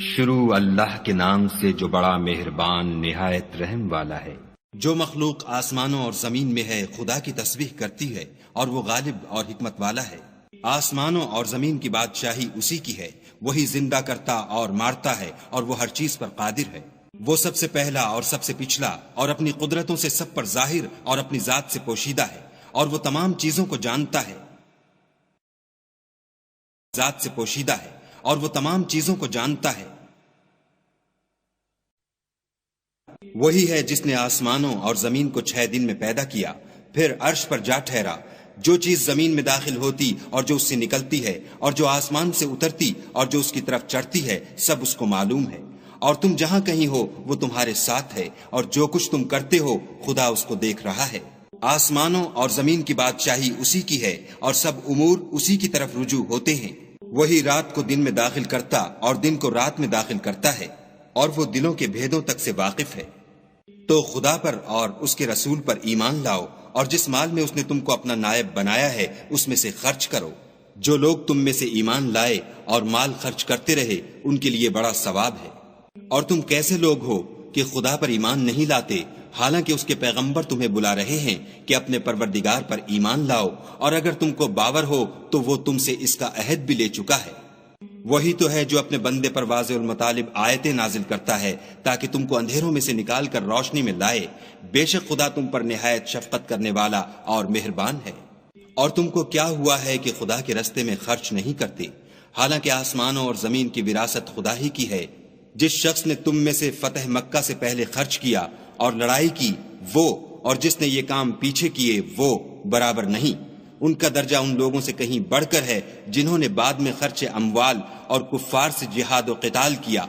شروع اللہ کے نام سے جو بڑا مہربان نہایت رحم والا ہے۔ جو مخلوق آسمانوں اور زمین میں ہے خدا کی تسبیح کرتی ہے اور وہ غالب اور حکمت والا ہے۔ آسمانوں اور زمین کی بادشاہی اسی کی ہے، وہی زندہ کرتا اور مارتا ہے اور وہ ہر چیز پر قادر ہے۔ وہ سب سے پہلا اور سب سے پچھلا اور اپنی قدرتوں سے سب پر ظاہر اور اپنی ذات سے پوشیدہ ہے، اور وہ تمام چیزوں کو جانتا ہے، ذات سے پوشیدہ ہے اور وہ تمام چیزوں کو جانتا ہے۔ وہی ہے جس نے آسمانوں اور زمین کو 6 دن میں پیدا کیا، پھر عرش پر جا ٹھہرا۔ جو چیز زمین میں داخل ہوتی اور جو اس سے نکلتی ہے اور جو آسمان سے اترتی اور جو اس کی طرف چڑھتی ہے، سب اس کو معلوم ہے، اور تم جہاں کہیں ہو وہ تمہارے ساتھ ہے، اور جو کچھ تم کرتے ہو خدا اس کو دیکھ رہا ہے۔ آسمانوں اور زمین کی بادشاہی اسی کی ہے اور سب امور اسی کی طرف رجوع ہوتے ہیں۔ وہی رات کو دن میں داخل کرتا اور دن کو رات میں داخل کرتا ہے، اور وہ دلوں کے بھیدوں تک سے واقف ہے۔ تو خدا پر اور اس کے رسول پر ایمان لاؤ، اور جس مال میں اس نے تم کو اپنا نائب بنایا ہے اس میں سے خرچ کرو۔ جو لوگ تم میں سے ایمان لائے اور مال خرچ کرتے رہے ان کے لیے بڑا ثواب ہے۔ اور تم کیسے لوگ ہو کہ خدا پر ایمان نہیں لاتے، حالانکہ اس کے پیغمبر تمہیں بلا رہے ہیں کہ اپنے پروردگار پر ایمان لاؤ، اور اگر تم کو باور ہو تو وہ تم سے اس کا عہد بھی لے چکا ہے۔ وہی تو ہے جو اپنے بندے پر واضح المطالب آیتیں نازل کرتا ہے تاکہ تم کو اندھیروں میں سے نکال کر روشنی میں لائے۔ بے شک خدا تم پر نہایت شفقت کرنے والا اور مہربان ہے۔ اور تم کو کیا ہوا ہے کہ خدا کے رستے میں خرچ نہیں کرتے، حالانکہ آسمانوں اور زمین کی وراثت خدا ہی کی ہے۔ جس شخص نے تم میں سے فتح مکہ سے پہلے خرچ کیا اور لڑائی کی، وہ اور جس نے یہ کام پیچھے کیے وہ برابر نہیں۔ ان کا درجہ ان لوگوں سے کہیں بڑھ کر ہے جنہوں نے بعد میں خرچ اموال اور کفار سے جہاد و قتال کیا،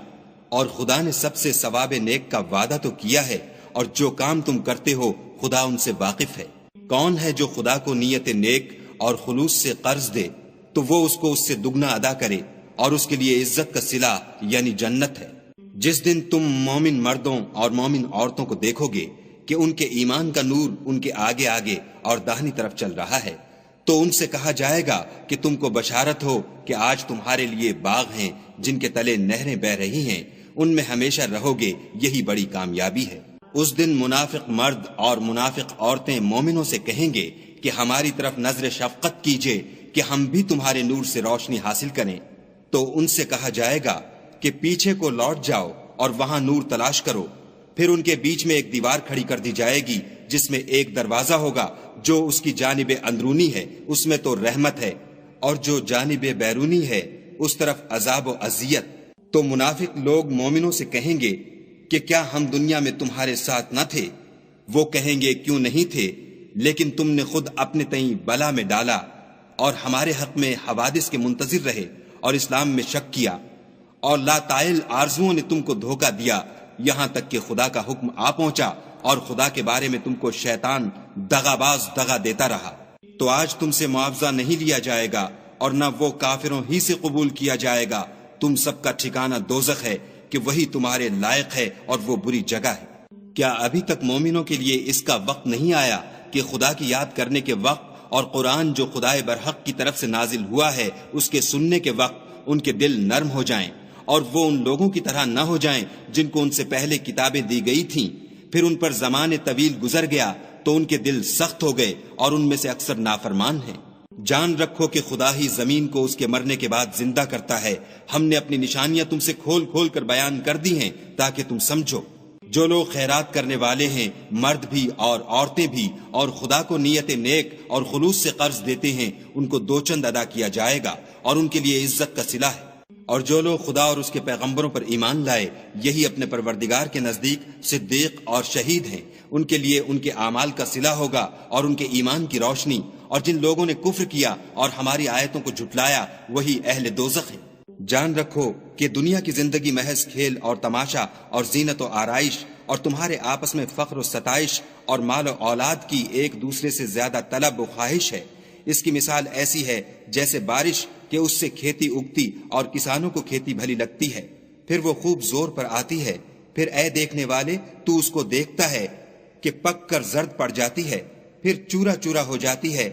اور خدا نے سب سے ثواب نیک کا وعدہ تو کیا ہے، اور جو کام تم کرتے ہو خدا ان سے واقف ہے۔ کون ہے جو خدا کو نیت نیک اور خلوص سے قرض دے تو وہ اس کو اس سے دگنا ادا کرے، اور اس کے لیے عزت کا صلہ یعنی جنت ہے۔ جس دن تم مومن مردوں اور مومن عورتوں کو دیکھو گے کہ ان کے ایمان کا نور ان کے آگے آگے اور داہنی طرف چل رہا ہے، تو ان سے کہا جائے گا کہ تم کو بشارت ہو کہ آج تمہارے لیے باغ ہیں جن کے تلے نہریں بہ رہی ہیں، ان میں ہمیشہ رہو گے، یہی بڑی کامیابی ہے۔ اس دن منافق مرد اور منافق عورتیں مومنوں سے کہیں گے کہ ہماری طرف نظر شفقت کیجئے کہ ہم بھی تمہارے نور سے روشنی حاصل کریں۔ تو ان سے کہا جائے گا کہ پیچھے کو لوٹ جاؤ اور وہاں نور تلاش کرو۔ پھر ان کے بیچ میں ایک دیوار کھڑی کر دی جائے گی جس میں ایک دروازہ ہوگا، جو اس کی جانب اندرونی ہے اس میں تو رحمت ہے، اور جو جانب بیرونی ہے اس طرف عذاب و اذیت۔ تو منافق لوگ مومنوں سے کہیں گے کہ کیا ہم دنیا میں تمہارے ساتھ نہ تھے؟ وہ کہیں گے کیوں نہیں تھے، لیکن تم نے خود اپنے تئیں بلا میں ڈالا اور ہمارے حق میں حوادث کے منتظر رہے اور اسلام میں شک کیا، اور لا طائل آرزوؤں نے تم کو دھوکہ دیا، یہاں تک کہ خدا کا حکم آ پہنچا اور خدا کے بارے میں تم کو شیطان دغاباز دغا دیتا رہا۔ تو آج تم سے معاوضہ نہیں لیا جائے گا اور نہ وہ کافروں ہی سے قبول کیا جائے گا۔ تم سب کا ٹھکانہ دوزخ ہے کہ وہی تمہارے لائق ہے اور وہ بری جگہ ہے۔ کیا ابھی تک مومنوں کے لیے اس کا وقت نہیں آیا کہ خدا کی یاد کرنے کے وقت اور قرآن جو خدائے برحق کی طرف سے نازل ہوا ہے اس کے سننے کے وقت ان کے دل نرم ہو جائیں، اور وہ ان لوگوں کی طرح نہ ہو جائیں جن کو ان سے پہلے کتابیں دی گئی تھیں، پھر ان پر زمانے طویل گزر گیا تو ان کے دل سخت ہو گئے اور ان میں سے اکثر نافرمان ہیں۔ جان رکھو کہ خدا ہی زمین کو اس کے مرنے کے بعد زندہ کرتا ہے۔ ہم نے اپنی نشانیاں تم سے کھول کھول کر بیان کر دی ہیں تاکہ تم سمجھو۔ جو لوگ خیرات کرنے والے ہیں، مرد بھی اور عورتیں بھی، اور خدا کو نیت نیک اور خلوص سے قرض دیتے ہیں، ان کو 2 چند ادا کیا جائے گا اور ان کے لیے عزت کا صلہ ہے۔ اور جو لوگ خدا اور اس کے پیغمبروں پر ایمان لائے، یہی اپنے پروردگار کے نزدیک صدیق اور شہید ہیں، ان کے لیے ان کے اعمال کا صلہ ہوگا اور ان کے ایمان کی روشنی۔ اور جن لوگوں نے کفر کیا اور ہماری آیتوں کو جھٹلایا وہی اہل دوزخ ہیں۔ جان رکھو کہ دنیا کی زندگی محض کھیل اور تماشا اور زینت و آرائش اور تمہارے آپس میں فخر و ستائش اور مال و اولاد کی ایک دوسرے سے زیادہ طلب و خواہش ہے۔ اس کی مثال ایسی ہے جیسے بارش کہ اس سے کھیتی اگتی اور کسانوں کو کھیتی بھلی لگتی ہے، پھر وہ خوب زور پر آتی ہے، پھر اے دیکھنے والے تو اس کو دیکھتا ہے کہ پک کر زرد پڑ جاتی ہے، پھر چورا چورا ہو جاتی ہے،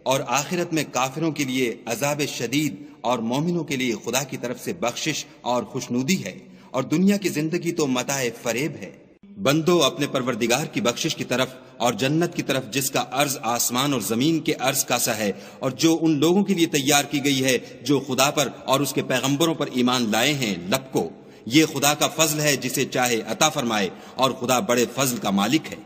اور آخرت میں کافروں کے لیے عذاب شدید اور مومنوں کے لیے خدا کی طرف سے بخشش اور خوشنودی ہے، اور دنیا کی زندگی تو متاع فریب ہے۔ بندو اپنے پروردگار کی بخشش کی طرف اور جنت کی طرف، جس کا عرض آسمان اور زمین کے عرض کا سا ہے، اور جو ان لوگوں کے لیے تیار کی گئی ہے جو خدا پر اور اس کے پیغمبروں پر ایمان لائے ہیں، لپکو۔ یہ خدا کا فضل ہے جسے چاہے عطا فرمائے، اور خدا بڑے فضل کا مالک ہے۔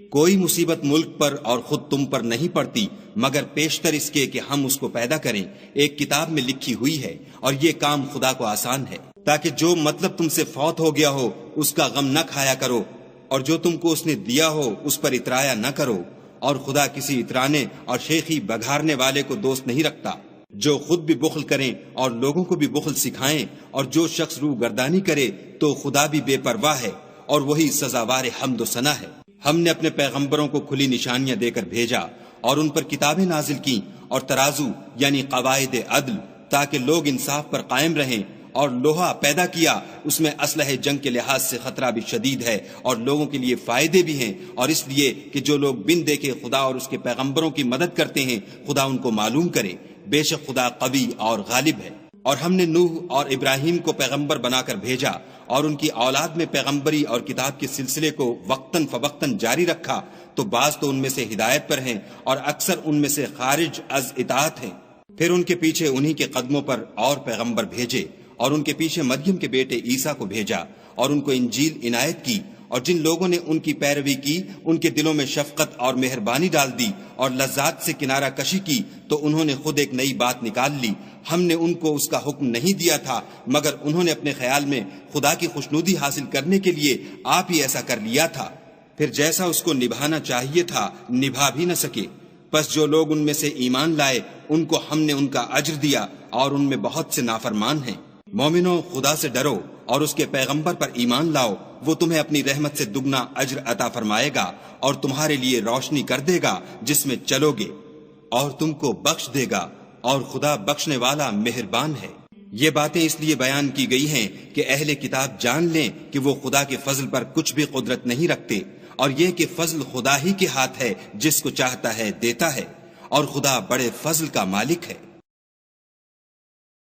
کوئی مصیبت ملک پر اور خود تم پر نہیں پڑتی مگر پیشتر اس کے کہ ہم اس کو پیدا کریں، ایک کتاب میں لکھی ہوئی ہے، اور یہ کام خدا کو آسان ہے، تاکہ جو مطلب تم سے فوت ہو گیا ہو اس کا غم نہ کھایا کرو، اور جو تم کو اس نے دیا ہو اس پر اترایا نہ کرو، اور خدا کسی اترانے اور شیخی بگھارنے والے کو دوست نہیں رکھتا۔ جو خود بھی بخل کریں اور لوگوں کو بھی بخل سکھائیں، اور جو شخص روح گردانی کرے تو خدا بھی بے پرواہ ہے، اور وہی سزاوار حمد و ثنا ہے۔ ہم نے اپنے پیغمبروں کو کھلی نشانیاں دے کر بھیجا، اور ان پر کتابیں نازل کی اور ترازو یعنی قواعد عدل، تاکہ لوگ انصاف پر قائم رہیں، اور لوہا پیدا کیا، اس میں اسلحہ جنگ کے لحاظ سے خطرہ بھی شدید ہے اور لوگوں کے لیے فائدے بھی ہیں، اور اس لیے کہ جو لوگ بن دیکھے خدا اور اس کے پیغمبروں کی مدد کرتے ہیں، خدا ان کو معلوم کرے۔ بے شک خدا قوی اور غالب ہے۔ اور ہم نے نوح اور ابراہیم کو پیغمبر بنا کر بھیجا، اور ان کی اولاد میں پیغمبری اور کتاب کے سلسلے کو وقتاً فوقتاً جاری رکھا، تو بعض تو ان میں سے ہدایت پر ہیں اور اکثر ان میں سے خارج از اطاعت ہیں۔ پھر ان کے پیچھے انہی کے قدموں پر اور پیغمبر بھیجے، اور ان کے پیچھے مریم کے بیٹے عیسیٰ کو بھیجا، اور ان کو انجیل عنایت کی، اور جن لوگوں نے ان کی پیروی کی ان کے دلوں میں شفقت اور مہربانی ڈال دی اور لذات سے کنارہ کشی کی، تو انہوں نے خود ایک نئی بات نکال لی۔ ہم نے ان کو اس کا حکم نہیں دیا تھا، مگر انہوں نے اپنے خیال میں خدا کی خوشنودی حاصل کرنے کے لیے آپ ہی ایسا کر لیا تھا، پھر جیسا اس کو نبھانا چاہیے تھا نبھا بھی نہ سکے۔ پس جو لوگ ان میں سے ایمان لائے ان کو ہم نے ان کا اجر دیا، اور ان میں بہت سے نافرمان ہیں۔ مومنو، خدا سے ڈرو اور اس کے پیغمبر پر ایمان لاؤ، وہ تمہیں اپنی رحمت سے دگنا اجر عطا فرمائے گا، اور تمہارے لیے روشنی کر دے گا جس میں چلو گے، اور تم کو بخش دے گا، اور خدا بخشنے والا مہربان ہے۔ یہ باتیں اس لیے بیان کی گئی ہیں کہ اہل کتاب جان لیں کہ وہ خدا کے فضل پر کچھ بھی قدرت نہیں رکھتے، اور یہ کہ فضل خدا ہی کے ہاتھ ہے، جس کو چاہتا ہے دیتا ہے، اور خدا بڑے فضل کا مالک ہے۔